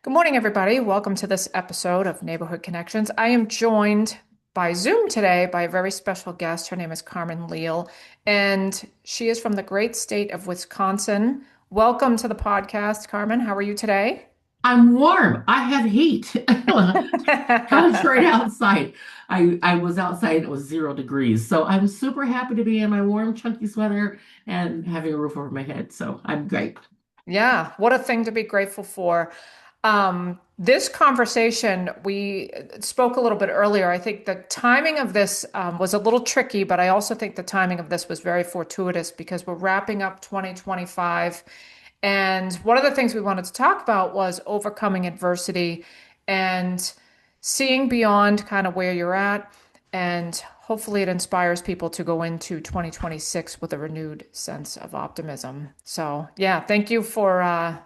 Good morning, everybody. Welcome to this episode of Neighborhood Connections. I am joined by Zoom today by a very special guest. Her name is Carmen Leal, and she is from the great state of Wisconsin. Welcome to the podcast, Carmen. How are you today? I'm warm. I have heat. I was right outside. I was outside. It was 0 degrees. So I'm super happy to be in my warm, chunky sweater and having a roof over my head. So I'm great. Yeah, what a thing to be grateful for. This conversation, we spoke a little bit earlier. I think the timing of this was a little tricky, but I also think the timing of this was very fortuitous because we're wrapping up 2025. And one of the things we wanted to talk about was overcoming adversity and seeing beyond kind of where you're at. And hopefully it inspires people to go into 2026 with a renewed sense of optimism. So yeah, thank you for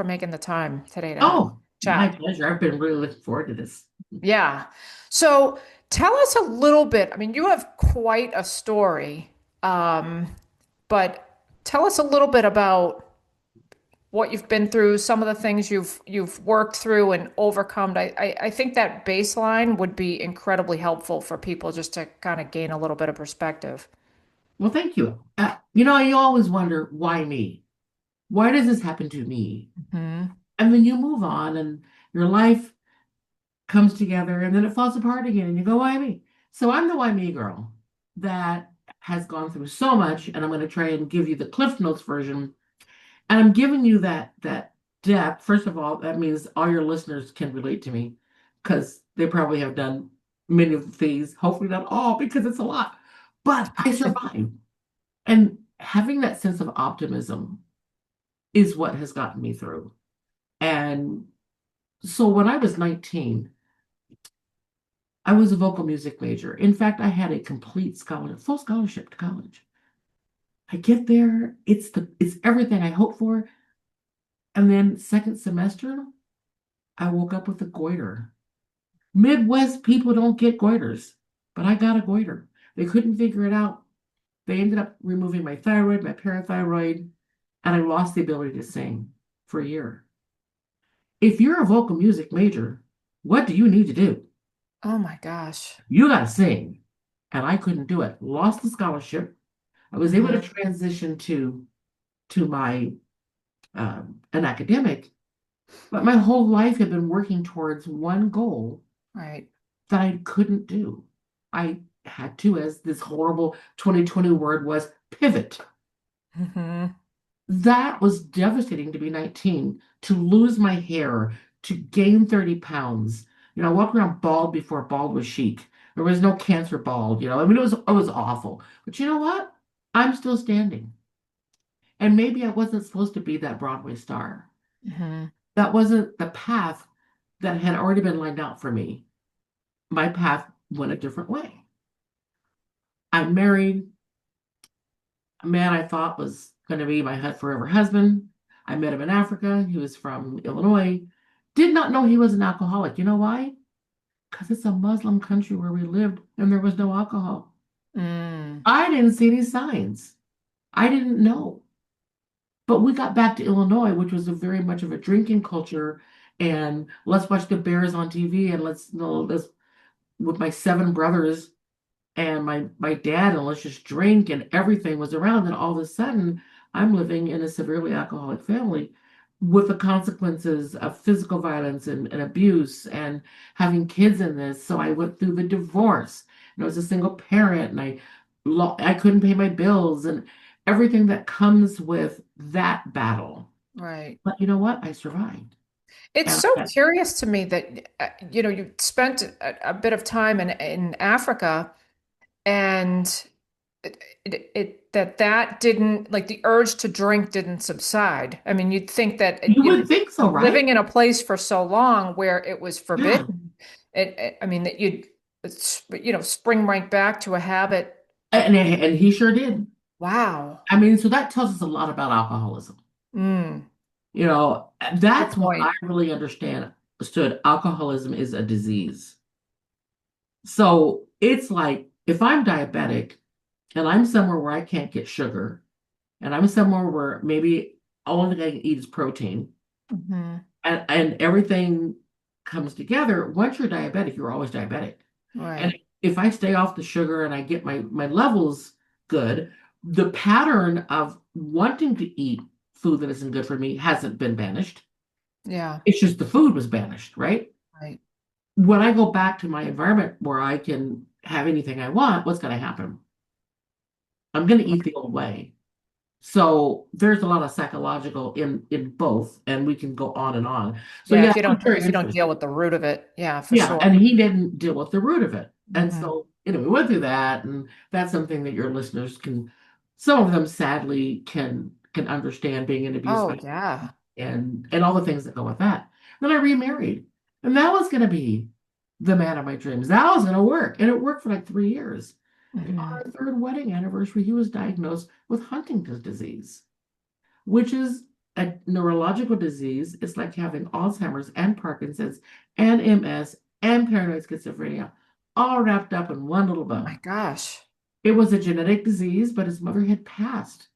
making the time today to have a Oh, my chat. pleasure. I've been really looking forward to this. Yeah. So tell us a little bit. I mean, you have quite a story, but tell us a little bit about what you've been through, some of the things you've worked through and overcome. I think that baseline would be incredibly helpful for people just to kind of gain a little bit of perspective. Well, thank you. You always wonder, why me? Why does this happen to me? Hmm. And then you move on and your life comes together and then it falls apart again and you go, why me? So I'm the why me girl that has gone through so much, and I'm going to try and give you the Cliff Notes version. And I'm giving you that depth. First of all, that means all your listeners can relate to me because they probably have done many of these, hopefully not all, because it's a lot. But I survived. And having that sense of optimism is what has gotten me through. And so when I was 19, I was a vocal music major. In fact, I had a complete scholarship, full scholarship to college. I get there, it's everything I hoped for. And then second semester, I woke up with a goiter. Midwest people don't get goiters, but I got a goiter. They couldn't figure it out. They ended up removing my thyroid, my parathyroid, and I lost the ability to sing for a year. If you're a vocal music major, what do you need to do? Oh my gosh. You got to sing. And I couldn't do it. Lost the scholarship. I was able to Hmm. transition to my an academic, but my whole life had been working towards one goal Right. that I couldn't do. I had to, as this horrible 2020 word was, pivot. Hmm. That was devastating to be 19, to lose my hair, to gain 30 pounds. I walked around bald before bald was chic. There was no cancer bald. I mean, it was awful. But you know what? I'm still standing. And maybe I wasn't supposed to be that Broadway star. Hmm. That wasn't the path that had already been lined out for me. My path went a different way. I'm married. A man I thought was going to be my forever husband. I met him in Africa. He was from Illinois. Did not know he was an alcoholic. You know why? Because it's a Muslim country where we lived and there was no alcohol. Mm. I didn't see any signs. I didn't know. But we got back to Illinois, which was a very much of a drinking culture. And let's watch the Bears on TV and let's with my seven brothers and my dad, and let's just drink, and everything was around. And all of a sudden I'm living in a severely alcoholic family with the consequences of physical violence and abuse and having kids in this. So I went through the divorce, and I was a single parent, and I couldn't pay my bills and everything that comes with that battle. Right. But you know what? I survived. It's And so curious to me that you spent a bit of time in Africa and that didn't like the urge to drink didn't subside. I mean, you'd think that you would think so, living right? in a place for so long where it was Yeah. forbidden, I mean that spring right back to a habit. And he sure did. Wow. I mean, so that tells us a lot about alcoholism. Mm, good That's what I point. really understood. Alcoholism is a disease. So it's like if I'm diabetic and I'm somewhere where I can't get sugar, and I'm somewhere where maybe all I can eat is protein, Hmm. and and everything comes together. Once you're diabetic, you're always diabetic. And Right. if I stay off the sugar and I get my levels good, the pattern of wanting to eat food that isn't good for me hasn't been banished. Yeah. It's just the food was banished, right? Right. When I go back to my environment where I can have anything I want, what's going to happen? I'm going to eat the old way. So there's a lot of psychological in both, and we can go on and on. So Yeah. yeah, If it you was don't very if you don't deal interesting. with the root of it, yeah, for Yeah, sure. and he didn't deal with the root of it. And Hmm. so, we went through that, and that's something that your listeners can, some of them sadly can understand being an abused Oh, family yeah. and all the things that go with that. Then I remarried, and that was going to be the man of my dreams. That was going to work, and it worked for like 3 years. On Hmm. our third wedding anniversary, he was diagnosed with Huntington's disease, which is a neurological disease. It's like having Alzheimer's and Parkinson's and MS and paranoid schizophrenia all wrapped up in one little Oh my bug. gosh. It was a genetic disease, but his mother had passed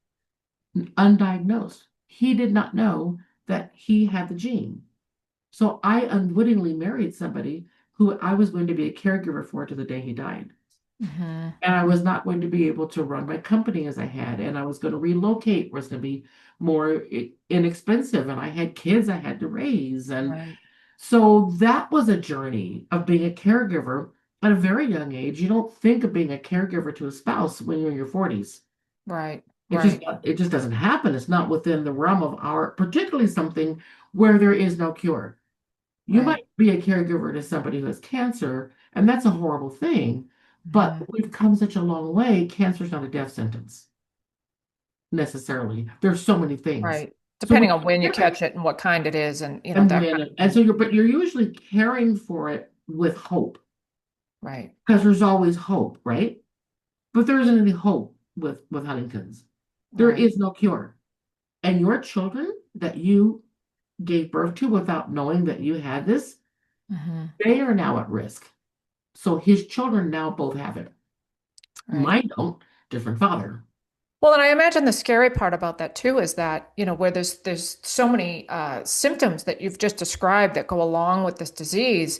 undiagnosed. He did not know that he had the gene. So I unwittingly married somebody who I was going to be a caregiver for to the day he died. Hmm. And I was not going to be able to run my company as I had, and I was going to relocate, was going to be more inexpensive, and I had kids I had to raise. And Right. so that was a journey of being a caregiver at a very young age. You don't think of being a caregiver to a spouse when you're in your 40s. Right. It just Right. it just doesn't happen. It's not within the realm of our, particularly something where there is no cure. You Right. might be a caregiver to somebody who has cancer, and that's a horrible thing. But Hmm. we've come such a long way. Cancer's not a death sentence necessarily. There's so many things. Right. So when Depending on when you you carry catch it and what kind it is and and that when kind of and thing. so you're usually caring for it with hope Right. because there's always hope, right? But there isn't any hope with Huntington's. There Right. is no cure. And your children that you gave birth to without knowing that you had this, Hmm. they are now at risk. So his children now both have it. Right. Mine don't, different father. Well, and I imagine the scary part about that too is that, where there's so many symptoms that you've just described that go along with this disease.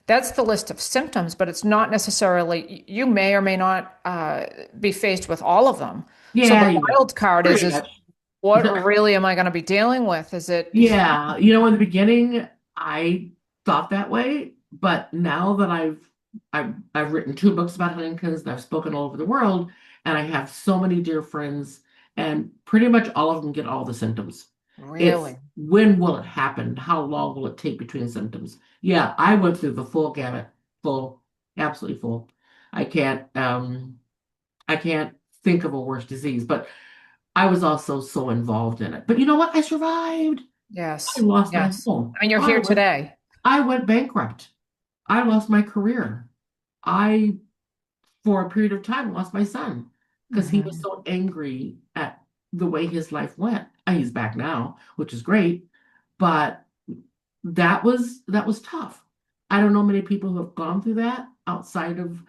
That's the list of symptoms, but it's not necessarily, you may or may not be faced with all of them. So the Yeah, you will. wild card Pretty is much. what really am I going to be dealing with? Is it, Yeah, in the beginning, I thought that way, but now that I've written 2 books about Huntington's, and I've spoken all over the world, and I have so many dear friends, and pretty much all of them get all the symptoms. It's really? when will it happen? How long will it take between symptoms? Yeah, I went through the full gamut, full, absolutely full. I can't um I can't think of a worse disease, but I was also so involved in it. But you know what? I survived. I Yes. lost my Yes. home. I mean, you're here today. I went bankrupt. I lost my career. I, for a period of time, lost my son because he was Hmm. so angry at the way his life went. He's back now, which is great, but that was tough. I don't know many people who have gone through that outside of,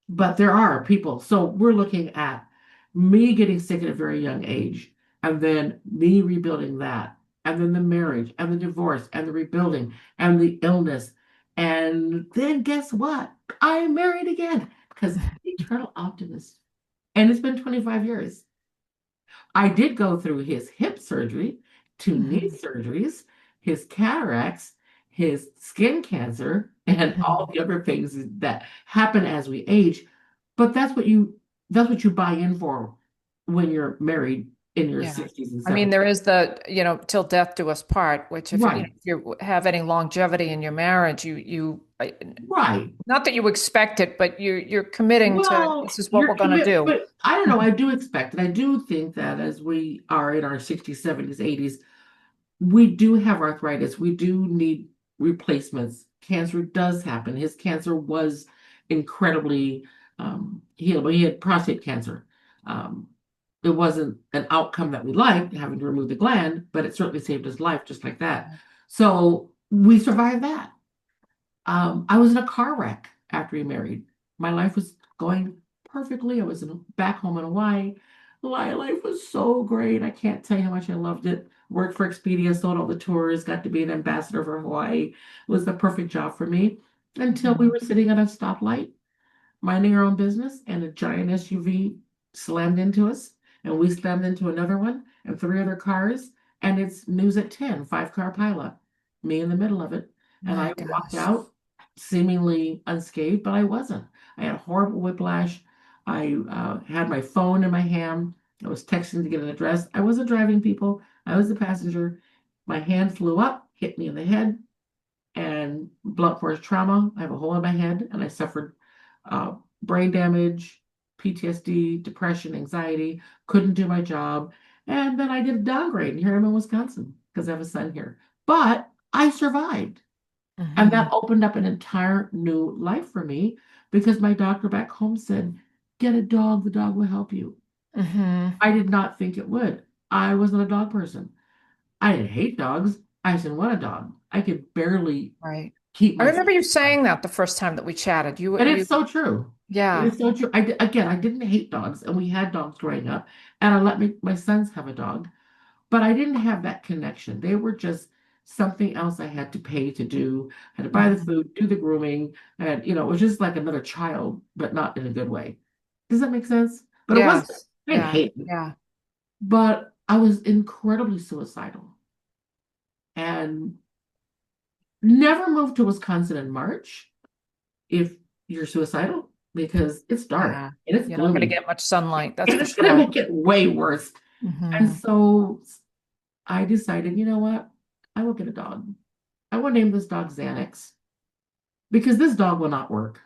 but there are people. So we're looking at me getting sick at a very young age, and then me rebuilding that, and then the marriage, and the divorce, and the rebuilding, and the illness. And then guess what? I married again because eternal optimist. And it's been 25 years. I did go through his hip surgery, 2 knee Hmm. surgeries, his cataracts, his skin cancer, and all Hmm. the other things that happen as we age. But that's what you buy in for when you're married in your Yeah. 60s and I mean, 70s. there is till death do us part, which if Right, you have any longevity in your marriage, right. not that you expect it, but you're committing to Well, this is what you're we're going to commit, do. but I don't know. I do expect it. I do think that as we are in our 60s, 70s, 80s, we do have arthritis. We do need replacements. Cancer does happen. His cancer was incredibly healable. He had prostate cancer. Um, it wasn't an outcome that we liked, having to remove the gland, but it certainly saved his life just like that. So we survived that. I was in a car wreck after he married. My life was going perfectly. I was back home in Hawaii. Life was so great. I can't tell you how much I loved it. Worked for Expedia, sold all the tours, got to be an ambassador for Hawaii. It was the perfect job for me until we Mhm. were sitting at a stoplight minding our own business, and a giant SUV slammed into us, and we slammed into another one, and three other cars, and it's news at 10, five-car pileup, me in the middle of it. And My I walked gosh. out seemingly unscathed, but I wasn't. I had horrible whiplash. I had my phone in my hand. I was texting to get an address. I wasn't driving people. I was the passenger. My hand flew up, hit me in the head, and blunt force trauma. I have a hole in my head, and I suffered uh, brain damage, PTSD, depression, anxiety, couldn't do my job. And then I did a downgrade, and here I'm in Wisconsin because I have a son here. But I survived. And that Hmm. opened up an entire new life for me because my doctor back home said, get a dog, the dog will help you. Hmm. I did not think it would. I wasn't a dog person. I didn't hate dogs. I just didn't want a dog. I could barely Right. keep I myself remember you alive. saying that the first time that we chatted. And it's so true. It Yeah. is so true. Again, I didn't hate dogs, and we had dogs growing up, and I let my sons have a dog, but I didn't have that connection. They were just something else I had to pay to do. I had to buy the Hmm. food, do the grooming, and it was just like another child, but not in a good way. Does that make sense? But it wasn't. Yes. I didn't Yeah. hate it, Yeah. but I was incredibly suicidal and never moved to Wisconsin in March if you're suicidal because it's dark Yeah. and it's You're not going to gloomy. get much sunlight, that's And for it's going to sure. make it way worse. And Hmm. so I decided, you know what? I will get a dog. I will name this dog Xanax because this dog will not work.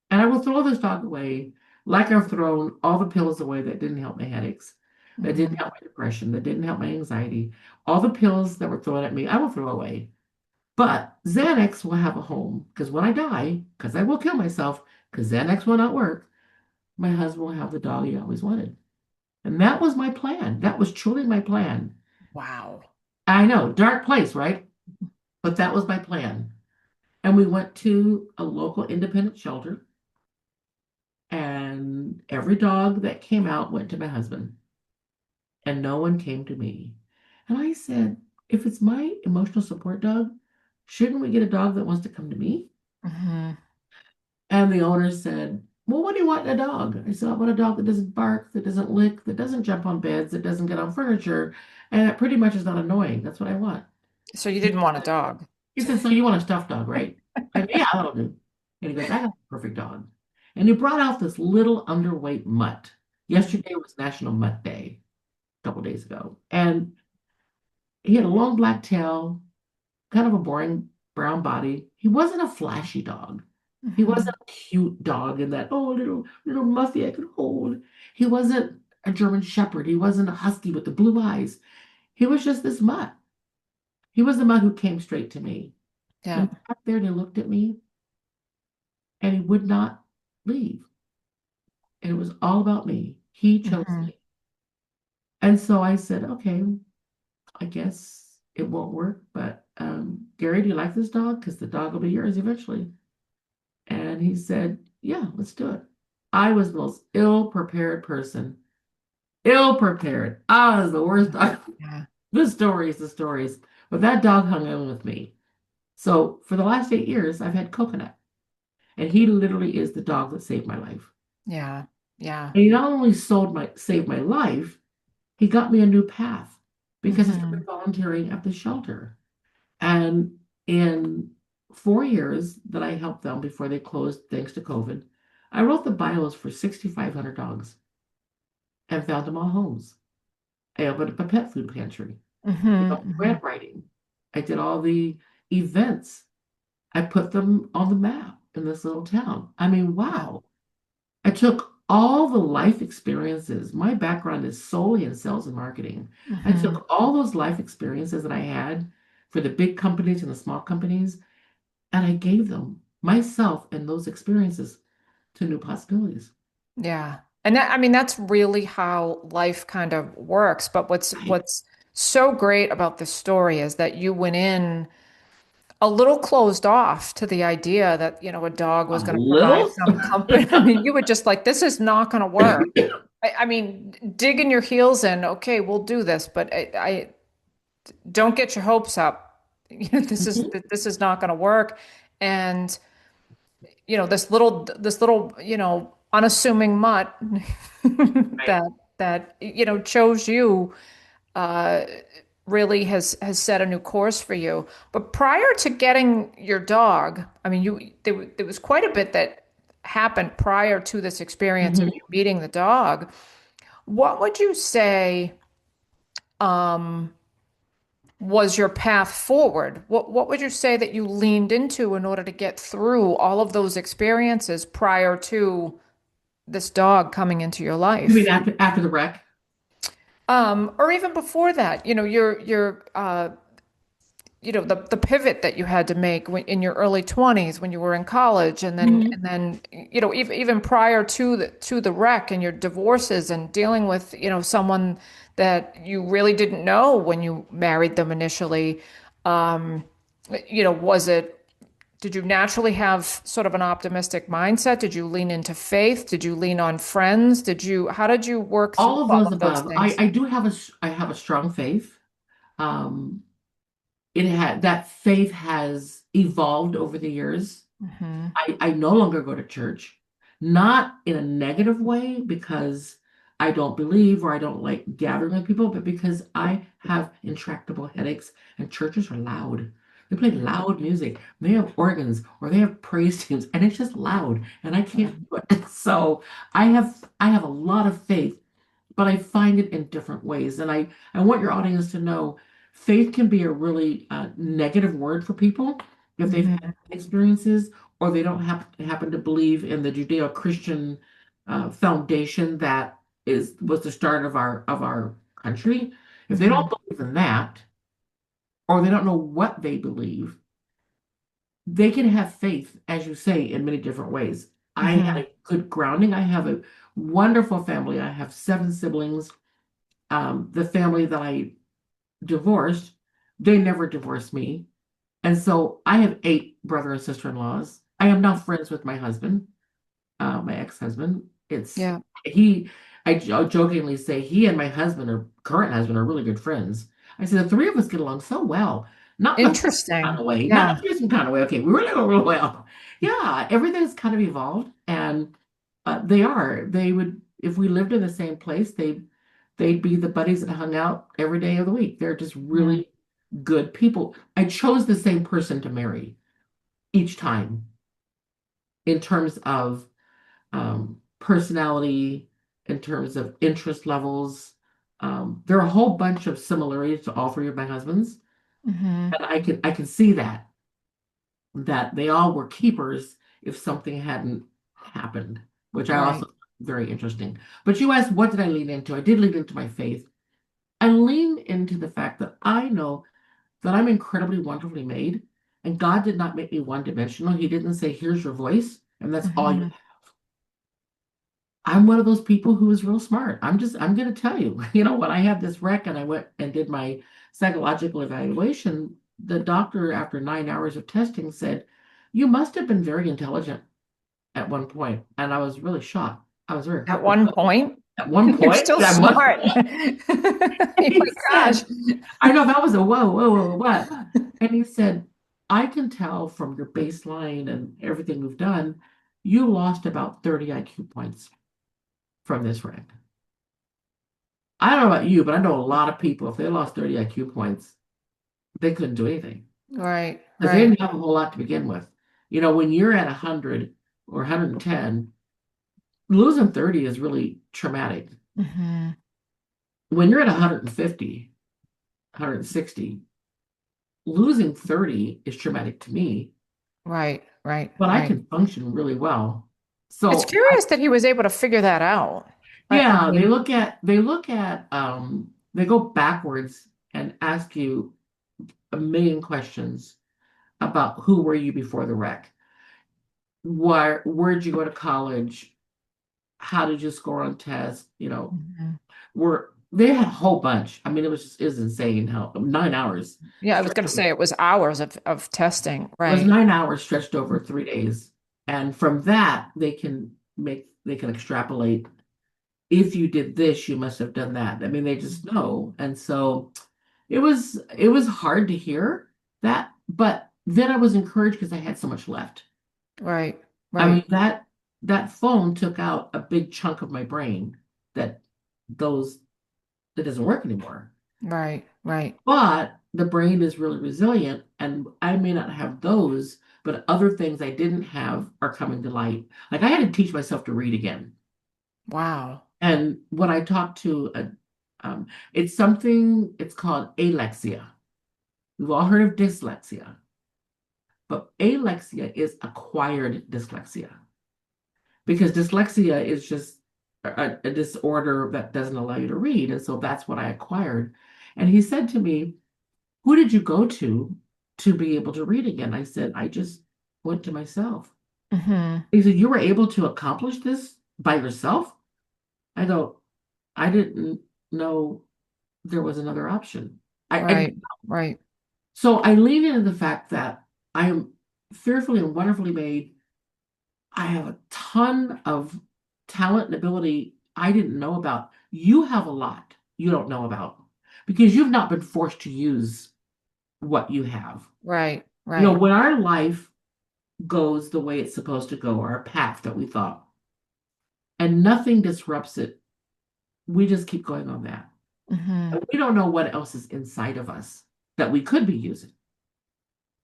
And I will throw this dog away like I've thrown all the pills away that didn't help my headaches, that didn't Hmm. help my depression, that didn't help my anxiety. All the pills that were thrown at me, I will throw away. But Xanax will have a home because when I die, because I will kill myself, because Xanax will not work, my husband will have the dog he always wanted. And that was my plan. That was truly my plan. Wow. I know, dark place, right? But that was my plan. And we went to a local independent shelter, and every dog that came out went to my husband, and no one came to me. And I said, if it's my emotional support dog, shouldn't we get a dog that wants to come to me? Hmm. And the owner said, well, what do you want in a dog? I said, I want a dog that doesn't bark, that doesn't lick, that doesn't jump on beds, that doesn't get on furniture, and that pretty much is not annoying. That's what I want. So you didn't want a dog. He said, so you want a stuffed dog, right? I said, yeah, that'll do. And he goes, I got a perfect dog. And he brought out this little underweight mutt. Mhm. Yesterday was National Mutt Day, a couple days ago. And he had a long black tail, kind of a boring brown body. He wasn't a flashy dog. He Hmm. wasn't a cute dog in that, oh, little muffy I could hold. He wasn't a German Shepherd. He wasn't a husky with the blue eyes. He was just this mutt. He was the mutt who came straight to me. Yeah. And he sat there and he looked at me and he would not leave. And it was all about me. He chose Hmm. me. And so I said, okay, I guess it won't work, but Gary, do you like this dog? Because the dog will be yours eventually. And he said, yeah, let's do it. I was the most ill-prepared person. Ill-prepared. I was the worst dog. Yeah. The stories, the stories. But that dog hung in with me. So for the last 8 years, I've had Coconut. And he literally is the dog that saved my life. Yeah. Yeah. And he not only saved my life, he got me a new path because I Hmm. started volunteering at the shelter. And in 4 years that I helped them before they closed thanks to COVID, I wrote the bios for 6,500 dogs and found them all homes. I opened up a pet food pantry. I did all the Hmm. grant writing. I did all the events. I put them on the map in this little town. I mean, Yeah. wow. I took all the life experiences. My background is solely in sales and marketing. I Hmm. took all those life experiences that I had for the big companies and the small companies, and I gave them myself and those experiences to new possibilities. Yeah. And that, I mean, that's really how life kind of works. But Right. what's so great about this story is that you went in a little closed off to the idea that, a dog A was going to provide little? some comfort. I mean, you were just like, this is not going to work. I mean, digging your heels in, okay, we'll do this, but I don't get your hopes up. You know, Mhm. this is not going to work. And this little, unassuming mutt Right. that chose you uh really has set a new course for you. But prior to getting your dog, I mean, there was quite a bit that happened prior to this experience of you Mhm. meeting the dog. What would you say um was your path forward? What would you say that you leaned into in order to get through all of those experiences prior to this dog coming into your You mean life? after the wreck? Or even before that, the pivot that you had to make in your early 20s when you were in college, and then Mhm. and then even prior to the wreck and your divorces and dealing with someone that you really didn't know when you married them initially. Um, was it Did you naturally have sort of an optimistic mindset? Did you lean into faith? Did you lean on friends? How did you work through All of all those of those above. things? I do have I have a strong faith. Um, it had that faith has evolved over the years. Hmm. I no longer go to church, not in a negative way because I don't believe or I don't like gathering with people, but because I have intractable headaches and churches are loud. They play loud music. They have organs or they have praise teams and it's just loud and I can't do it. So I have a lot of faith, but I find it in different ways. And I want your audience to know faith can be a really negative word for people if they've had Hmm. experiences or they don't happen to believe in the Judeo-Christian foundation that was the start of our country. If they don't Hmm. believe in that or they don't know what they believe, they can have faith, as you say, in many different ways. I had Hmm. a good grounding. I have a wonderful family. I have seven siblings. The family that I divorced, they never divorced me. And so I have eight brother and sister-in-laws. I am now friends with my husband, my ex-husband. Yeah. He, jokingly say he and my husband or current husband are really good friends. I said the three of us get along so well, not in a kind Interesting. of way, not in Yeah. a fearsome kind of way. Okay, we really go real well. Yeah, everything's kind of evolved, and they would if we lived in the same place, they'd be the buddies that hung out every day of the week. They're just Mhm. really good people. I chose the same person to marry each time in terms of personality, in terms of interest levels. There are a whole bunch of similarities to all three of my husbands, Hmm. and I can see that they all were keepers if something hadn't happened, which I also Right. find very interesting. But you asked, what did I lean into? I did lean into my faith. I lean into the fact that I know that I'm incredibly wonderfully made, and God did not make me one dimensional. He didn't say, here's your voice, and that's all you. Hmm. I'm one of those people who is real smart. I'm going to tell you, when I had this wreck and I went and did my psychological evaluation, the doctor, after 9 hours of testing, said, you must have been very intelligent at one point. And I was really shocked. I was very At hurt one because point, at one you're point, still I must smart. be. Oh He my gosh. said, I know that was a whoa, whoa, whoa, what? And he said, I can tell from your baseline and everything we've done, you lost about 30 IQ points from this wreck. I don't know about you, but I know a lot of people, if they lost 30 IQ points, they couldn't do anything Right, because they right. didn't have a whole lot to begin with. When you're at 100 or 110, losing 30 is really traumatic. Hmm. When you're at 150, 160, losing 30 is traumatic to me, Right, right, but I right. can function really well. It's So, curious that he was able to figure that out. I yeah, mean, they go backwards and ask you a million questions about who were you before the wreck? Where'd you go to college? How did you score on tests? mhm. Were they had a whole bunch. I mean, it was insane how 9 hours Yeah, I was going stretched to over. say it was hours of testing. It was Right. 9 hours stretched over 3 days. And from that they can extrapolate if you did this, you must have done that. I mean, they just know. And so it was hard to hear that, but then I was encouraged because I had so much left. Right. I Right. mean, that phone took out a big chunk of my brain that those that doesn't work anymore. Right. Right. But the brain is really resilient, and I may not have those, but other things I didn't have are coming to light. Like I had to teach myself to read again. Wow. And when I talk to it's something, it's called alexia. We've all heard of dyslexia, but alexia is acquired dyslexia because dyslexia is just a disorder that doesn't allow you to read. And so that's what I acquired. And he said to me, who did you go to be able to read again? I said, I just went to myself. Hmm. He said, you were able to accomplish this by yourself? I go, I didn't know there was another option. I Right. Right. So I lean into the fact that I am fearfully and wonderfully made. I have a ton of talent and ability I didn't know about. You have a lot you don't know about because you've not been forced to use what you have. Right. Right. When our life goes the way it's supposed to go, our path that we thought, and nothing disrupts it, we just keep going on that. Hmm. And we don't know what else is inside of us that we could be using.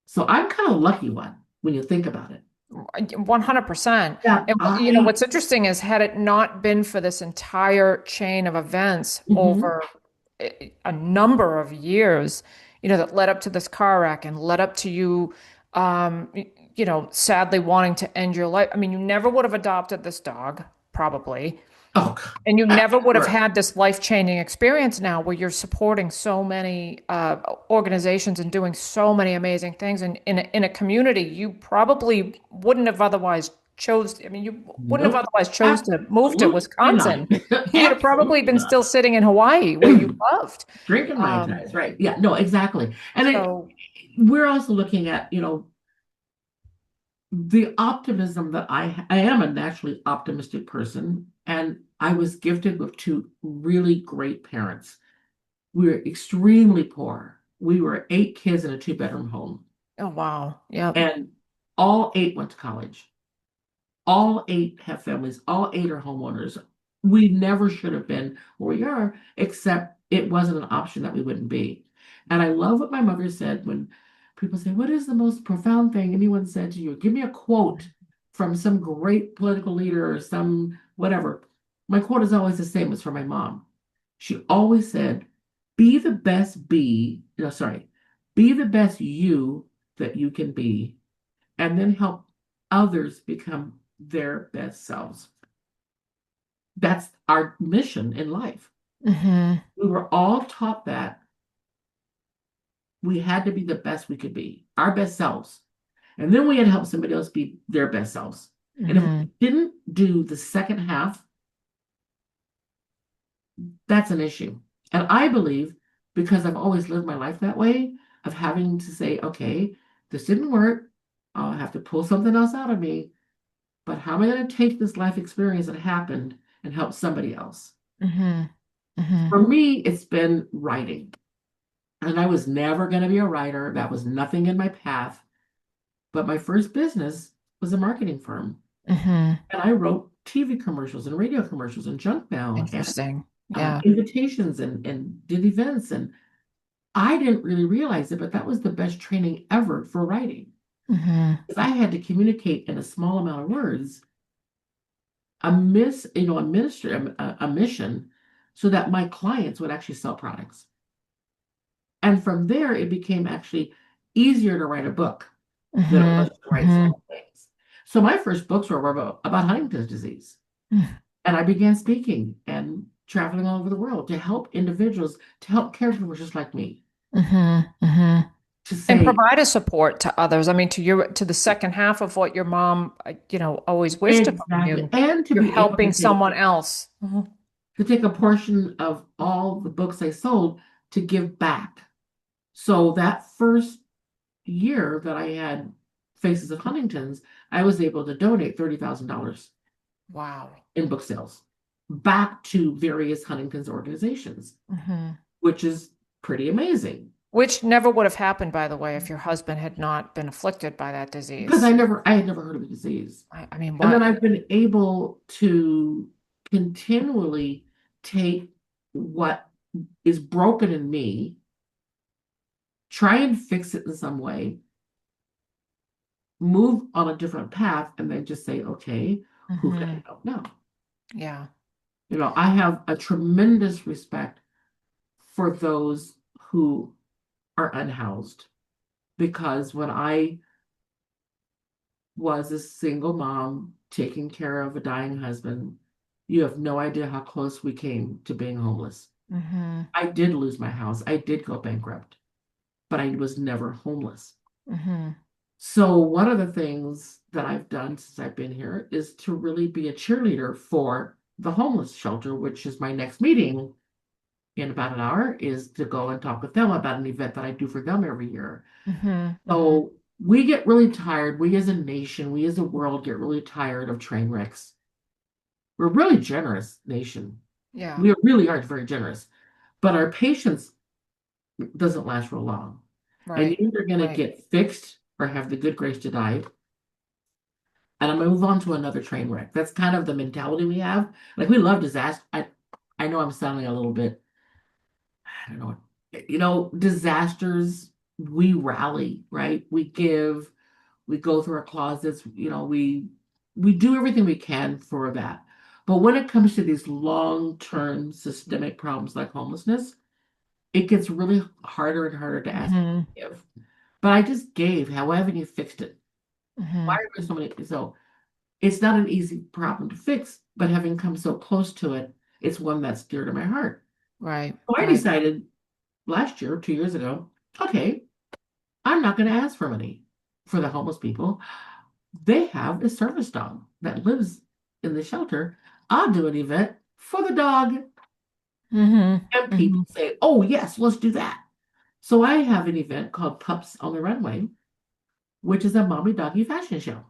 So I'm kind of a lucky one when you think about it. 100%. Yeah, And I. what's interesting is had it not been for this entire chain of events Mhm. over a number of years, that led up to this car wreck and led up to you, sadly wanting to end your life. I mean, you never would have adopted this dog, probably. Oh, And you never would have never. had this life-changing experience now where you're supporting so many organizations and doing so many amazing things. And in a community you probably wouldn't have otherwise chose. I mean, you wouldn't have Nope. otherwise chose to move to Absolutely not. Wisconsin. You'd have probably Absolutely been not. still sitting in Hawaii where you loved. Drinking Mai Um, Tais, right? Yeah, no, exactly. And so, we're also looking at, the optimism that I am a naturally optimistic person, and I was gifted with two really great parents. We were extremely poor. We were 8 kids in a two-bedroom home, oh wow, yep. and all 8 went to college. All 8 have families. All 8 are homeowners. We never should have been where we are, except it wasn't an option that we wouldn't be. And I love what my mother said when people say, what is the most profound thing anyone said to you? Give me a quote from some great political leader or some whatever. My quote is always the same as for my mom. She always said, be the best be, no, sorry, be the best you that you can be and then help others become their best selves. That's our mission in life. Hmm. We were all taught that we had to be the best we could be, our best selves. And then we had to help somebody else be their best selves. And if Hmm. we didn't do the second half, that's an issue. And I believe because I've always lived my life that way, of having to say, okay, this didn't work. I'll have to pull something else out of me. But how am I going to take this life experience that happened and help somebody else? Hmm. Hmm. For me, it's been writing. And I was never going to be a writer. That was nothing in my path. But my first business was a marketing firm. Hmm. And I wrote TV commercials and radio commercials and junk mail and Interesting. Yeah. invitations and did events. And I didn't really realize it, but that was the best training ever for writing. Hmm. Because I had to communicate in a small amount of words a ministry, a mission, so that my clients would actually sell products. And from there, it became actually easier to write a book than it Hmm. was to write Hmm. small things. So my first books were about Huntington's disease. And I began speaking and traveling all over the world to help individuals, to help caregivers just like me, Hmm. Hmm. to And say, provide a support to others. I mean, to the second half of what your mom, always wished from exactly, you. and to You're be able helping someone else. Mhm. to take a portion of all the books I sold to give back. So that first year that I had Faces of Huntington's, I was able to donate $30,000 Wow. in book sales. back to various Huntington's organizations, Hmm. which is pretty amazing. Which never would have happened, by the way, if your husband had not been afflicted by that Because disease. I had never heard of the disease. I mean, And then what? I've been able to continually take what is broken in me, try and fix it in some way, move on a different path, and then just say, okay, who can Hmm. I help now? Yeah. I have a tremendous respect for those who are unhoused because when I was a single mom taking care of a dying husband, you have no idea how close we came to being homeless. Hmm. I did lose my house. I did go bankrupt, but I was never homeless. Hmm. So, one of the things that I've done since I've been here is to really be a cheerleader for the homeless shelter, which is my next meeting in about an hour, is to go and talk with them about an event that I do for them every year. Hmm. Hmm. So, we get really tired. We as a nation, we as a world get really tired of train wrecks. We're a really generous nation. Yeah. We really are very generous, but our patience doesn't last real long. And Right. you're either going to Right. get fixed or have the good grace to die. And I'm going to move on to another train wreck. That's kind of the mentality we have. Like we love disaster. I know I'm sounding a little bit, I don't know, disasters, we rally, right? We give, we go through our closets, we do everything we can for that. But when it comes to these long-term systemic problems like homelessness, it gets really harder and harder to ask people Hmm. to give. But I just gave. How haven't you fixed it? Why Hmm. are there so many? So it's not an easy problem to fix, but having come so close to it, it's one that's dear to my heart. Right. So I Right. decided last year, 2 years ago, okay, I'm not going to ask for money for the homeless people. They have a service dog that lives in the shelter. I'll do an event for the dog. Hmm. And people Hmm. say, oh, yes, let's do that. So I have an event called Pups on the Runway, which is a mommy doggy fashion show.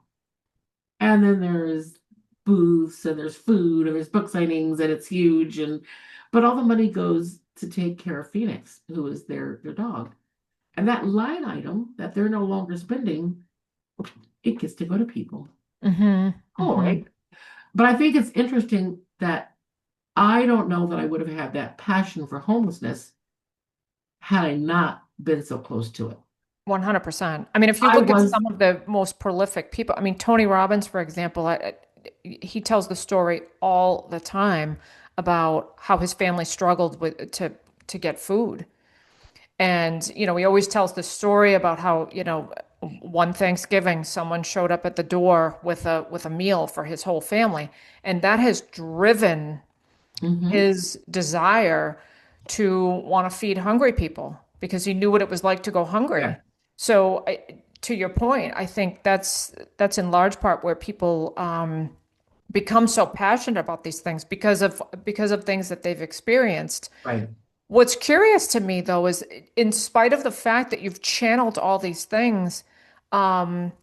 And then there's booths and there's food and there's book signings and it's huge but all the money goes to take care of Phoenix, who is their dog. And that line item that they're no longer spending, it gets to go to people. Hmm. All Hmm. right. But I think it's interesting that I don't know that I would have had that passion for homelessness had I not been so close to it. 100%. I mean, if you I look at was, some of the most prolific people, I mean, Tony Robbins, for example, he tells the story all the time about how his family struggled with to get food. And, he always tells the story about how, one Thanksgiving, someone showed up at the door with a meal for his whole family. And that has driven mhm, his desire to want to feed hungry people because he knew what it was like to go yeah, hungry. So, to your point, I think that's in large part where people become so passionate about these things because of things that they've experienced. right. What's curious to me, though, is in spite of the fact that you've channeled all these things, um,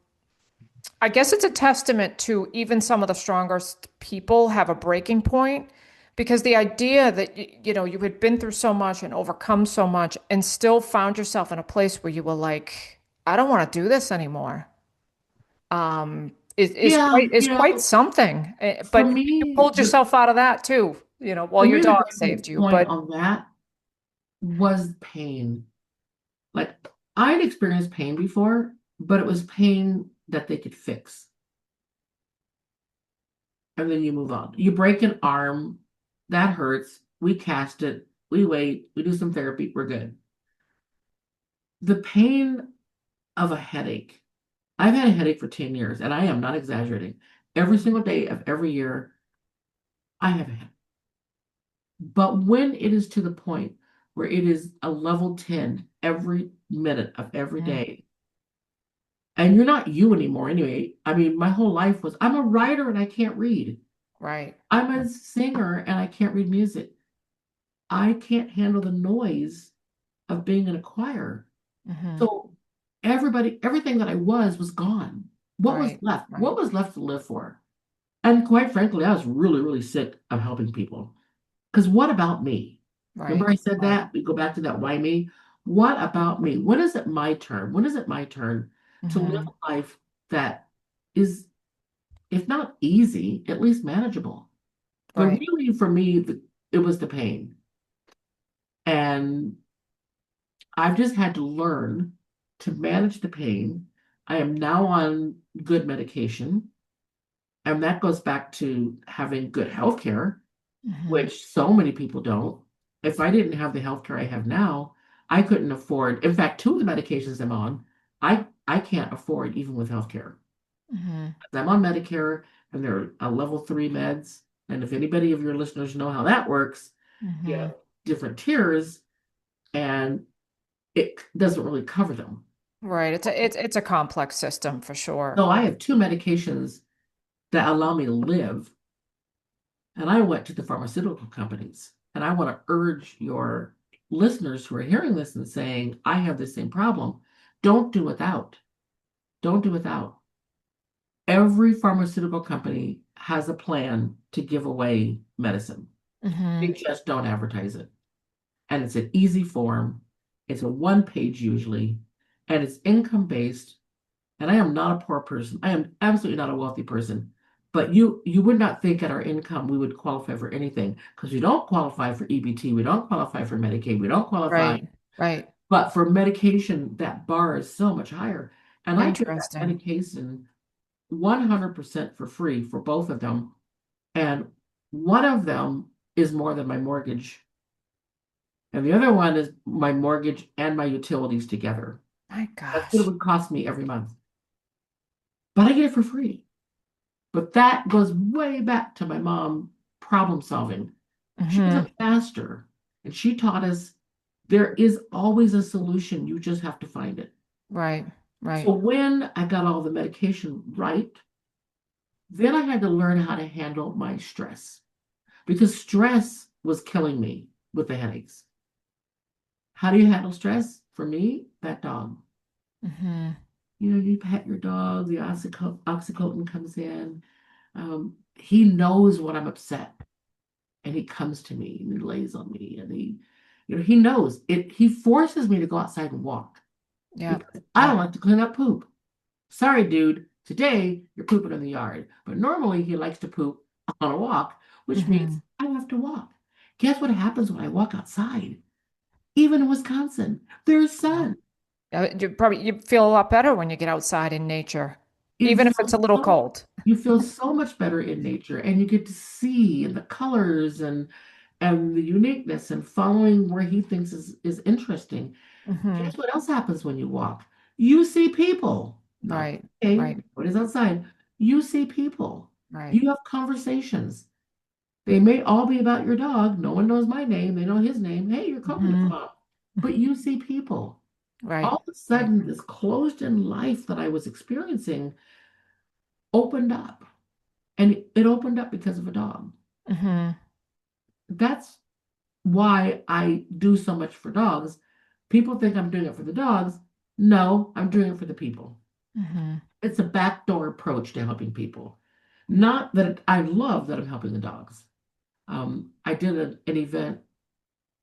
I guess it's a testament to even some of the strongest people have a breaking point because the idea that you had been through so much and overcome so much and still found yourself in a place where you were like, I don't want to do this anymore, Yeah, is quite something. for But you me, pulled yourself out of that too, while your the dog breaking saved you. point But on that was pain. Like I had experienced pain before, but it was pain that they could fix. And then you move on. You break an arm, that hurts. We cast it, we wait, we do some therapy, we're good. The pain of a headache. I've had a headache for 10 years, and I am not exaggerating. Every single day of every year, I have a headache. But when it is to the point where it is a level 10 every minute of every mm, day, and you're not you anymore anyway. I mean, my whole life was I'm a writer and I can't read. right. I'm a singer and I can't read music. I can't handle the noise of being in a choir. Hmm. So everything that I was gone. What was Right. left? What Right. was left to live for? And quite frankly, I was really, really sick of helping people. Because what about me? Remember Right. I said Right. that? We go back to that why me? What about me? When is it my turn? When is it my turn to live Hmm. a life that is, if not easy, at least manageable? The Right. really, for me, it was the pain. And I've just had to learn to manage the pain. I am now on good medication. And that goes back to having good health care, Hmm. which so many people don't. If I didn't have the healthcare I have now, I couldn't afford. In fact, two of the medications I'm on, I can't afford even with healthcare. Hmm. I'm on Medicare, and they're level three meds. And if anybody of your listeners know how that works, you Hmm. have different tiers, and it doesn't really cover them. Right. It's a complex system for sure. So I have two medications that allow me to live. And I went to the pharmaceutical companies. And I want to urge your listeners who are hearing this and saying, I have the same problem. Don't do without. Don't do without. Every pharmaceutical company has a plan to give away medicine. They Hmm. just don't advertise it. And it's an easy form. It's a one page usually, and it's income based. And I am not a poor person. I am absolutely not a wealthy person. But you would not think at our income we would qualify for anything because we don't qualify for EBT, we don't qualify for Medicaid, we don't qualify. Right. Right. But for medication, that bar is so much higher. And I get that Interesting. medication 100% for free for both of them. And one of them is more than my mortgage. And the other one is my mortgage and my utilities together. My That's what it gosh. would cost me every month. But I get it for free. But that goes way back to my mom problem solving. She was Hmm. a master, and she taught us there is always a solution. You just have to find it. Right. So Right. when I got all the medication right, then I had to learn how to handle my stress because stress was killing me with the headaches. How do you handle stress? For me, that dog. Hmm. You pet your dog, the oxytocin comes in. He knows when I'm upset, and he comes to me and he lays on me, and he knows it. He forces me to go outside and walk Yep. because I don't Yep. like to clean up poop. Sorry, dude. Today you're pooping in the yard, but normally he likes to poop on a walk, which means Hmm. I have to walk. Guess what happens when I walk outside? Even in Wisconsin, there's sun. You feel a lot better when you get outside in nature, You even if it's feel a little so cold. you feel so much better in nature, and you get to see and the colors and the uniqueness and following where he thinks is interesting. Hmm. Guess what else happens when you walk? You see people, not Right. okay, Right. what is outside? You see people. Right. You have conversations. They may all be about your dog. No one knows my name. They know his name. Hey, your coconut Hmm. mom. But you see people. Right. All of a Right. sudden, this closed-in life that I was experiencing opened up. And it opened up because of a dog. Hmm. That's why I do so much for dogs. People think I'm doing it for the dogs. No, I'm doing it for the people. Hmm. It's a backdoor approach to helping people. Not that I love that I'm helping the dogs. I did an event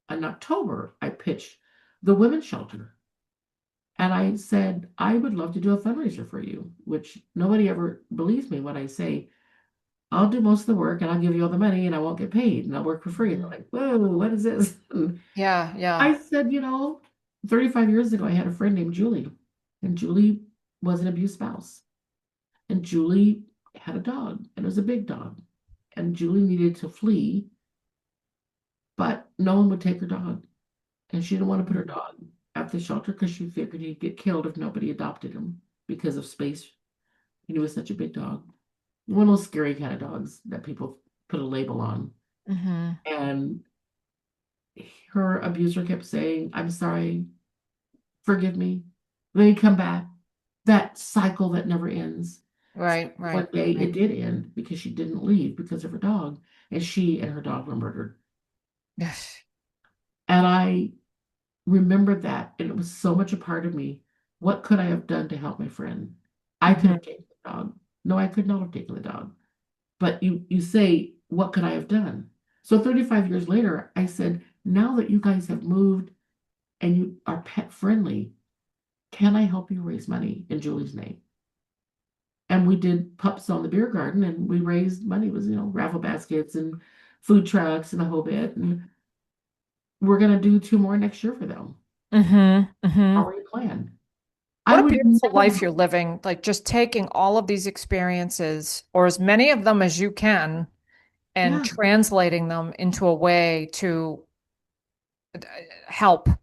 in October. I pitched the women's shelter. And I said, I would love to do a fundraiser for you, which nobody ever believes me when I say, I'll do most of the work and I'll give you all the money and I won't get paid and I'll work for free. And they're Hmm. like, whoa, what is this? Yeah. Yeah. I said, 35 years ago, I had a friend named Julie, and Julie was an abused spouse. And Julie had a dog, and it was a big dog. And Julie needed to flee, but no one would take her dog. And she didn't want to put her dog at the shelter because she figured he'd get killed if nobody adopted him because of space. And he was such a big dog. One of those scary kind of dogs that people put a label on. Hmm. And her abuser kept saying, I'm sorry, forgive me. Then he'd come back. That cycle that never ends. So Right. one Right. day Right. it did end because she didn't leave because of her dog, and she and her dog were murdered. Yes. And I remembered that, and it was so much a part of me. What could I have done to help my friend? I could Hmm. have taken the dog. No, I could not have taken the dog. But you say, what could I have done? So 35 years later, I said, now that you guys have moved and you are pet friendly, can I help you raise money in Julie's name? And we did pups on the beer garden and we raised money. It was, raffle baskets and food trucks and a whole bit. And we're gonna do two more next year for them. Hmm. Already planned. I What a would beautiful never, life you're living. Like just taking all of these experiences, or as many of them as you can, and yeah. translating them into a way to help I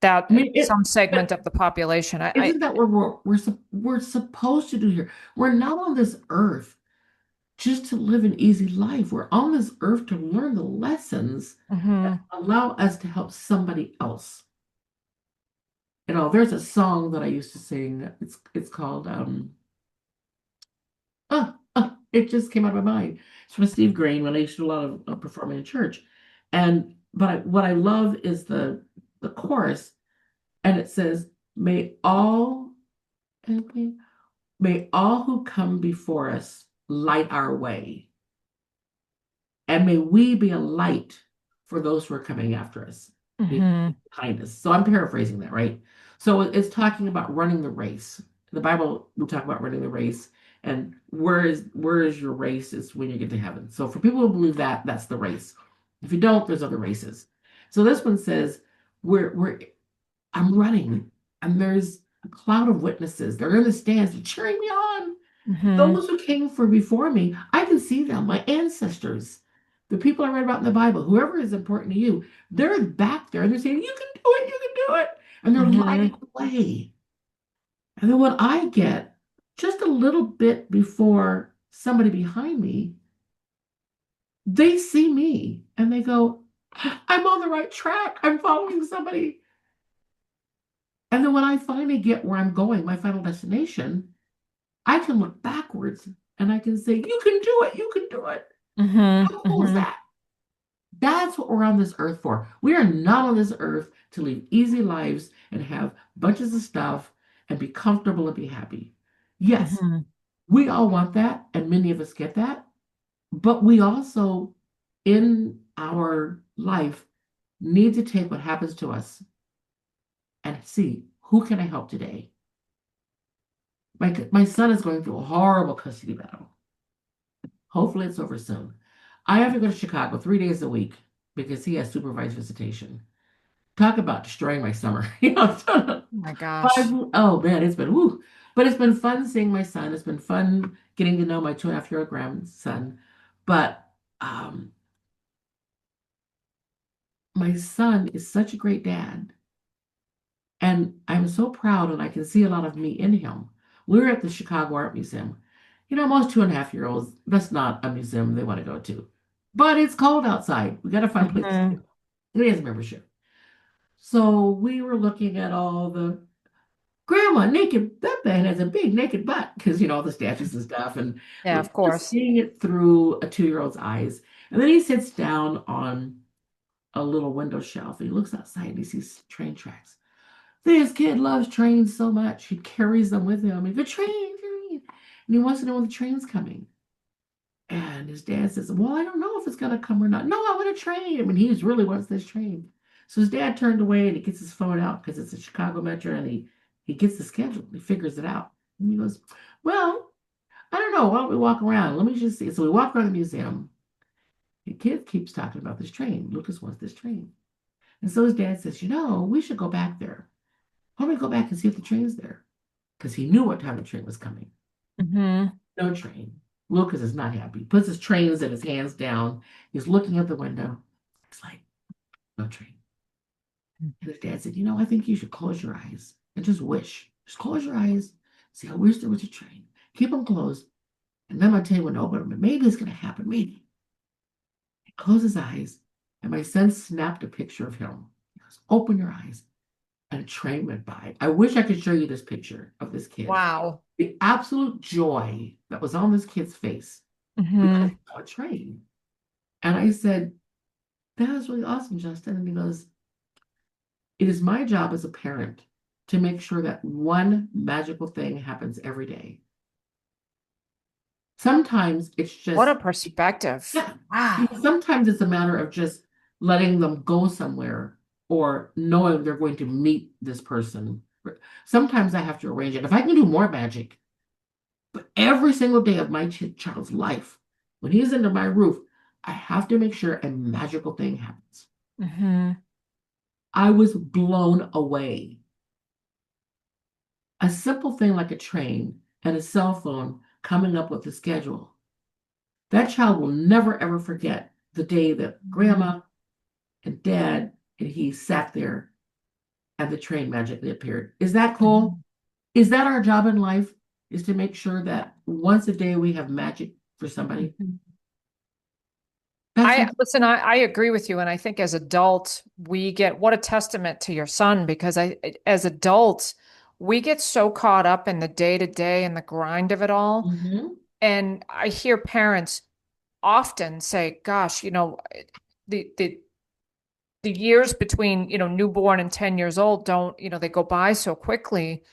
that mean some it segment but of the population. isn't that what we're supposed to do here? We're not on this earth just to live an easy life. We're on this earth to learn the lessons that Hmm. allow us to help somebody else. There's a song that I used to sing. It's called it just came out of my mind. It's from Steve Green when I used to do a lot of performing in church. And what I love is the chorus, and it says, "May all may all who come before us light our way, and may we be a light for those who are coming after us." Hmm. Kindness. So I'm paraphrasing that, right? So it's talking about running the race. In the Bible, we talk about running the race, and where is your race is when you get to heaven. So for people who believe that, that's the race. If you don't, there's other races. So this one says, we're I'm running, and there's a cloud of witnesses. They're in the stands, they're cheering me on. Hmm. Those who came for before me, I can see them, my ancestors, the people I read about in the Bible, whoever is important to you, they're back there and they're saying, you can do it, you can do it. And they're lighting Hmm. the way. And then what I get just a little bit before somebody behind me, they see me and they go, I'm on the right track. I'm following somebody. And then when I finally get where I'm going, my final destination, I can look backwards and I can say, you can do it, you can do it. Hmm. How cool is Hmm. that? That's what we're on this earth for. We are not on this earth to live easy lives and have bunches of stuff and be comfortable and be happy. Yes, Hmm. we all want that, and many of us get that. But we also, in our life, need to take what happens to us and see who can I help today. My son is going through a horrible custody battle. Hopefully, it's over soon. I have to go to Chicago 3 days a week because he has supervised visitation. Talk about destroying my summer. Oh my Five, gosh. oh man, it's been woo. But it's been fun seeing my son. It's been fun getting to know my 2.5-year-old grandson. But my son is such a great dad. And I'm so proud, and I can see a lot of me in him. We were at the Chicago Art Museum. Most 2.5-year-olds, that's not a museum they want to go to. But it's cold outside. We got to find places to Hmm. go. It is membership. So we were looking at all the grandma naked. That man has a big naked butt because all the statues and stuff, and Yeah, we're of just course. seeing it through a 2-year-old's eyes. And then he sits down on a little window shelf and he looks outside and he sees train tracks. This kid loves trains so much. He carries them with him. He goes, train, train. And he wants to know when the train's coming. And his dad says, well, I don't know if it's going to come or not. No, I want a train. I mean, he really wants this train. So his dad turned away and he gets his phone out because it's a Chicago Metro and he gets the schedule. He figures it out. And he goes, well, I don't know. Why don't we walk around? Let me just see. So we walk around the museum. The kid keeps talking about this train. Lucas wants this train. And so his dad says, we should go back there. Why don't we go back and see if the train's there? Because he knew what time the train was coming. Hmm. No train. Lucas is not happy. Puts his trains and his hands down. He's looking out the window. It's like, no train. And his dad said, I think you should close your eyes and just wish. Just close your eyes. Say, I wish there was a train. Keep them closed. And then I'll tell you when to open them. And maybe it's going to happen. Maybe. He closed his eyes. And my son snapped a picture of him. He goes, open your eyes. And a train went by. I wish I could show you this picture of this kid. Wow. The absolute joy that was on this kid's face because Hmm. he saw a train. And I said, that is really awesome, Justin. And he goes, it is my job as a parent to make sure that one magical thing happens every day. Sometimes it's What just, a perspective. yeah, Wow. sometimes it's a matter of just letting them go somewhere or knowing they're going to meet this person. Sometimes I have to arrange it. If I can do more magic, but every single day of my child's life, when he's under my roof, I have to make sure a magical thing happens. Hmm. I was blown away. A simple thing like a train and a cell phone coming up with a schedule. That child will never ever forget the day that grandma and dad and he sat there and the train magically appeared. Is that cool? Hmm. Is that our job in life? Is to make sure that once a day we have magic for somebody? Hmm. That's I what. listen, I agree with you. And I think as adults, we get what a testament to your son, because as adults, we get so caught up in the day to day and the grind of it all. Mhm. And I hear parents often say, gosh, the, the, the years between, newborn and 10 years old don't, they go by so quickly.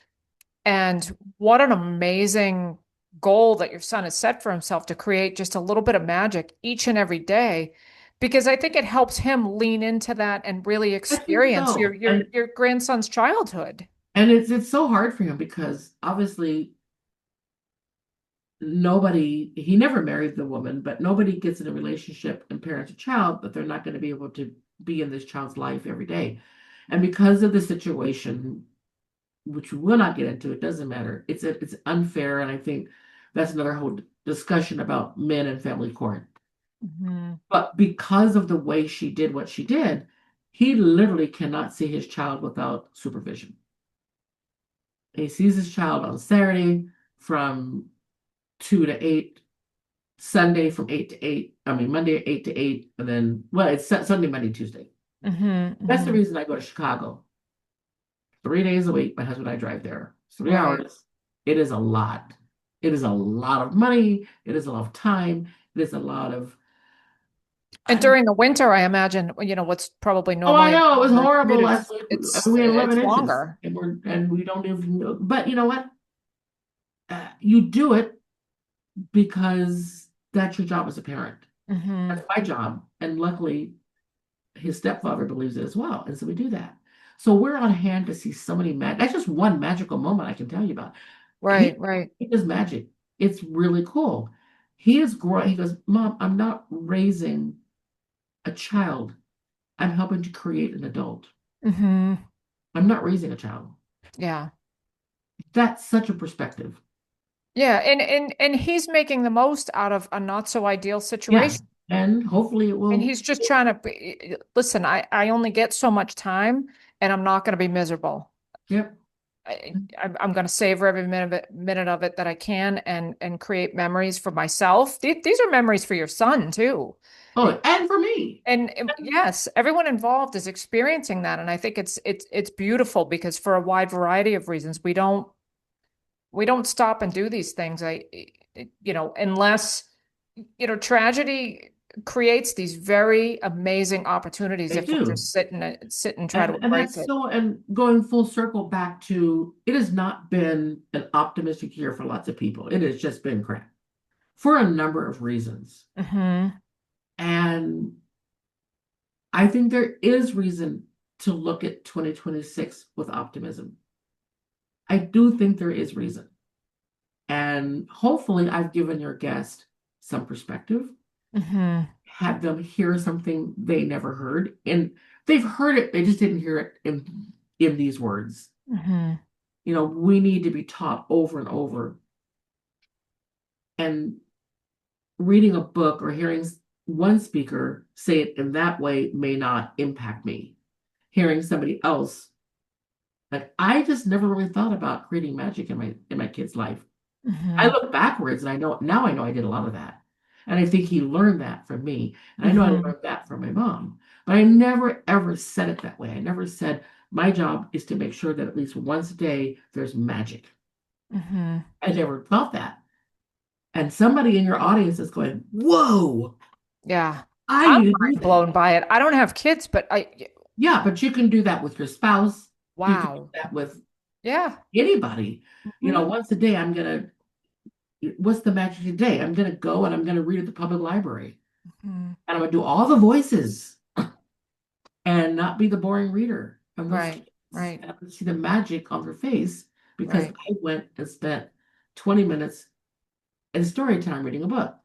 And what an amazing goal that your son has set for himself to create just a little bit of magic each and every day, because I think it helps him lean into that and really I think experience your so. your your grandson's childhood. And it's so hard for him because obviously nobody he never married the woman, but nobody gets in a relationship and parents a child that they're not going to be able to be in this child's life every day. And because of the situation, which we will not get into, it doesn't matter. It's unfair, and I think that's another whole discussion about men and family court. Hmm. But because of the way she did what she did, he literally cannot see his child without supervision. He sees his child on Saturday from 2 to 8, Sunday from 8 to 8. I mean, Monday 8 to 8, and then, well, it's Sunday, Monday, Tuesday. Hmm. That's the Hmm. reason I go to Chicago 3 days a week. My husband and I drive there. It's three Right. hours. It is a lot. It is a lot of money. It is a lot of time. It is a lot of, And I don't, during the winter, I imagine, what's probably oh, I normally an know. It was hour horrible commute, last it's week. it's We had 11 it's inches longer. and we don't even know. But you know what? You do it because that's your job as a parent. Hmm. That's my job. And luckily, his stepfather believes it as well. And so we do that. So we're on hand to see so many that's just one magical moment I can tell you about. Right, right. He does magic. It's really cool. He is great. He goes, Mom, I'm not raising a child. I'm helping to create an adult. Hmm. I'm not raising a child. Yeah. That's such a perspective. Yeah, and he's making the most out of a not so ideal Yeah. situation. And hopefully it And will. he's just trying to listen, I only get so much time and I'm not going to be miserable. Yep. I'm going to savor every minute of it that I can and create memories for myself. These are memories for your son too. Oh, and for me. And yes, everyone involved is experiencing that. And I think it's beautiful because for a wide variety of reasons, we don't stop and do these things. Unless, tragedy creates these very amazing opportunities They if we do. just sit and try to And embrace that's it. so, and going full circle back to it has not been an optimistic year for lots of people. It has just been crap for a number of reasons. Hmm. And I think there is reason to look at 2026 with optimism. I do think there is reason. And hopefully, I've given your guest some perspective, Hmm. had them hear something they never heard. And they've heard it, they just didn't hear it in these words. Hmm. We need to be taught over and over. And reading a book or hearing one speaker say it in that way may not impact me. Hearing somebody else, like I just never really thought about creating magic in my kid's life. I Hmm. look backwards and I know I did a lot of that. And I think he learned that from me. And I know I Hmm. learned that from my mom. But I never ever said it that way. I never said my job is to make sure that at least once a day there's magic. Hmm. I never thought that. And somebody in your audience is going, whoa, Yeah. I I'm need to do mind that. blown by it. I don't have kids, but Yeah, but you can do that with your spouse. You can do wow. that with Yeah. anybody. Hmm. Once a day, I'm going to what's the magic today? I'm going to go and I'm going to read at the public library. Mhm. And I'm going to do all the voices and not be the boring reader. And those Right, kids, right, and I could see the magic on their face because right. I went and spent 20 minutes in story time reading a book.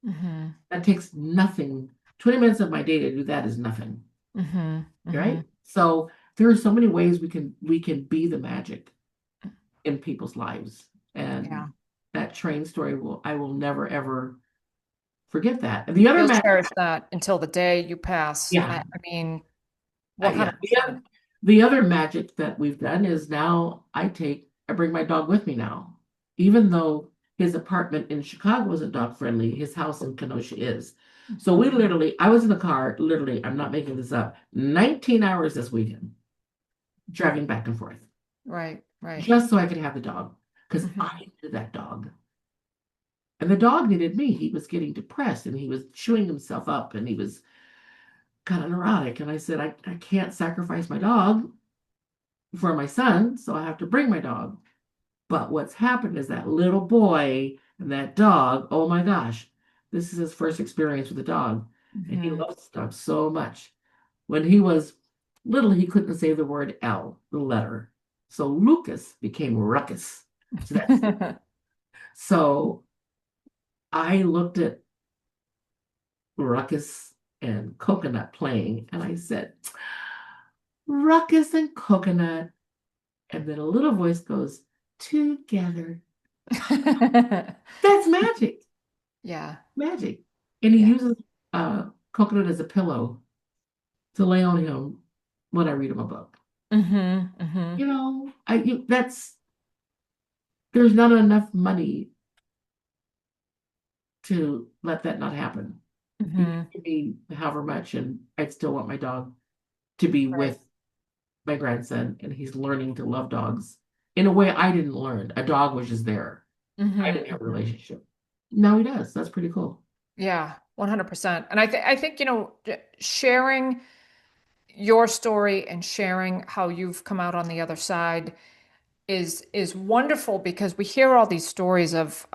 Hmm. That takes nothing. 20 minutes of my day to do that is nothing, Hmm. Hmm. right? So there are so many ways we can be the magic in people's lives. And Yeah. that train story I will never ever forget that. And the other You'll magic, cherish that until the day you pass. yeah, I mean, yeah. 100%. The other magic that we've done is now I bring my dog with me now. Even though his apartment in Chicago isn't dog friendly, his house in Kenosha is. So we Mhm. literally, I was in the car, literally, I'm not making this up, 19 hours this weekend, driving back and forth, Right, right. just so I could have the dog. Because I Hmm. needed that dog. And the dog needed me. He was getting depressed and he was chewing himself up and he was kind of neurotic. And I said, I can't sacrifice my dog for my son, so I have to bring my dog. But what's happened is that little boy and that dog, oh my gosh, this is his first experience with a dog. And he Hmm. loves this dog so much. When he was little, he couldn't say the word L, the letter. So Lucas became Ruckus. So that's so I looked at Ruckus and Coconut playing, and I said, Ruckus and Coconut. And then a little voice goes, together. That's magic. Yeah, Magic. And he yeah. uses Coconut as a pillow to lay on him when I read him a book. Hmm. Hmm. That's there's not enough money to let that not happen. You can Hmm. give me however much, and I'd still want my dog to be Right. with my grandson, and he's learning to love dogs in a way I didn't learn. A dog was just there. I Hmm. didn't have a Hmm. relationship. Now he does. That's pretty cool. Yeah, 100%. And I think, sharing your story and sharing how you've come out on the other side is wonderful because we hear all these stories of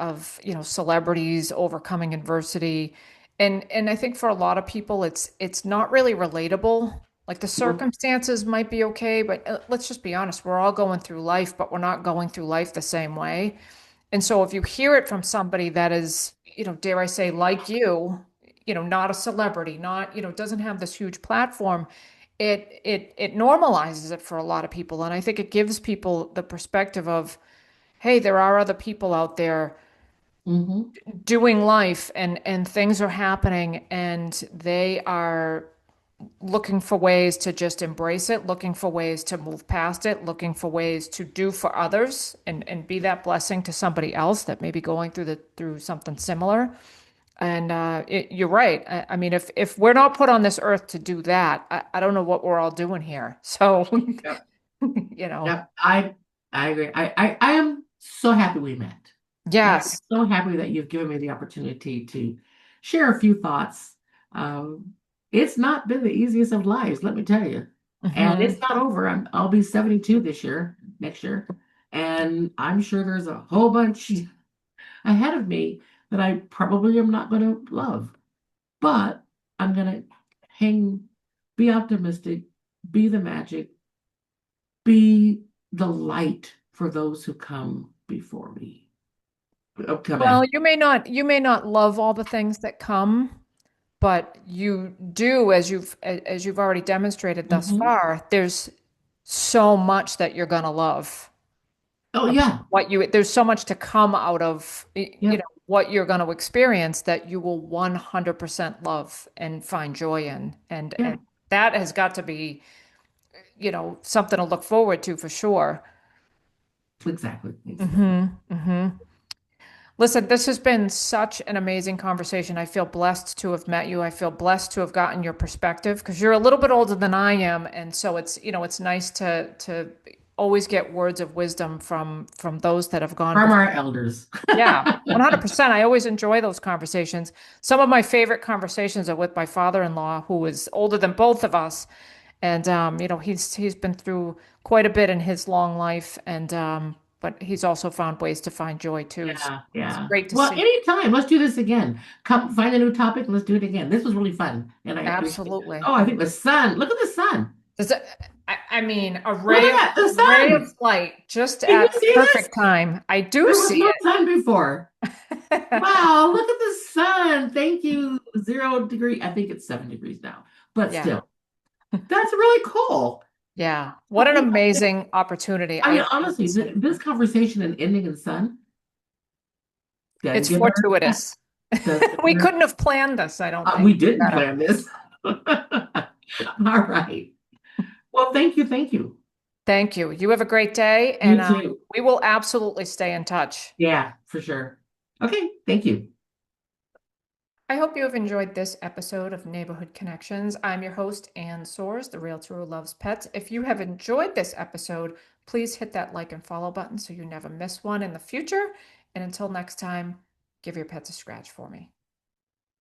celebrities overcoming adversity, and I think for a lot of people it's not really relatable. Like the Nope. circumstances might be okay, but let's just be honest, we're all going through life, but we're not going through life the same way. And so if you hear it from somebody that is, dare I say, like not a celebrity, not, doesn't have this huge platform, it normalizes it for a lot of people. And I think it gives people the perspective of, hey, there are other people out there Hmm. doing life and things are happening and they are looking for ways to just embrace it, looking for ways to move past it, looking for ways to do for others and be that blessing to somebody else that may be going through something similar. And you're right. I mean, if we're not put on this earth to do that, I don't know what we're all doing here. So, Yep. you know, Yep. I agree. I am so happy we met. And I'm yes. so happy that you've given me the opportunity to share a few thoughts. It's not been the easiest of lives, let me tell you. And it's Hmm. not over. I'll be 72 this year, next year. And I'm sure there's a whole bunch ahead of me that I probably am not going to love. But I'm going to hang, be optimistic, be the magic, be the light for those who come before me. Come Well, after. you may not love all the things that come, but you do, as you've already demonstrated thus Hmm. far, there's so much that you're gonna love. Oh yeah. There's so much to come out of Yep. what you're going to experience that you will 100% love and find joy in. And Yep. that has got to be, something to look forward to for sure. Exactly. Exactly. Hmm. Hmm. Listen, this has been such an amazing conversation. I feel blessed to have met you. I feel blessed to have gotten your perspective because you're a little bit older than I am, and so it's nice to always get words of wisdom from those that have gone From before. our elders. Yeah, 100%. I always enjoy those conversations. Some of my favorite conversations are with my father-in-law, who is older than both of us, and he's been through quite a bit in his long life, and but he's also found ways to find joy too. So Yeah, it's yeah. great to Well, see. anytime. Let's do this again. Come find a new topic and let's do it again. This was really fun, and I appreciate it. Absolutely. Oh, I think the sun. Look at the sun. Does it, I mean, Look at that, the ray of sun. light just Can you at the see this? perfect time. I do There was see no sun before. it. Wow, look at the sun. Thank you. 0 degree. I think it's 7 degrees now, but Yeah. still, that's really cool. Yeah. What an amazing opportunity. I mean, I love honestly, this so this far. conversation and ending in sun doesn't It's get better than that. fortuitous. Doesn't get We better. couldn't have planned this, I don't We think. didn't Better. plan this. All right. Well, thank you. Thank you. Thank you. You have a great day, and You too. we will absolutely stay in touch. Yeah, for sure. Okay. Thank you. I hope you have enjoyed this episode of Neighborhood Connections. I'm your host, Ann Soares, the realtor who loves pets. If you have enjoyed this episode, please hit that like and follow button so you never miss one in the future. And until next time, give your pets a scratch for me.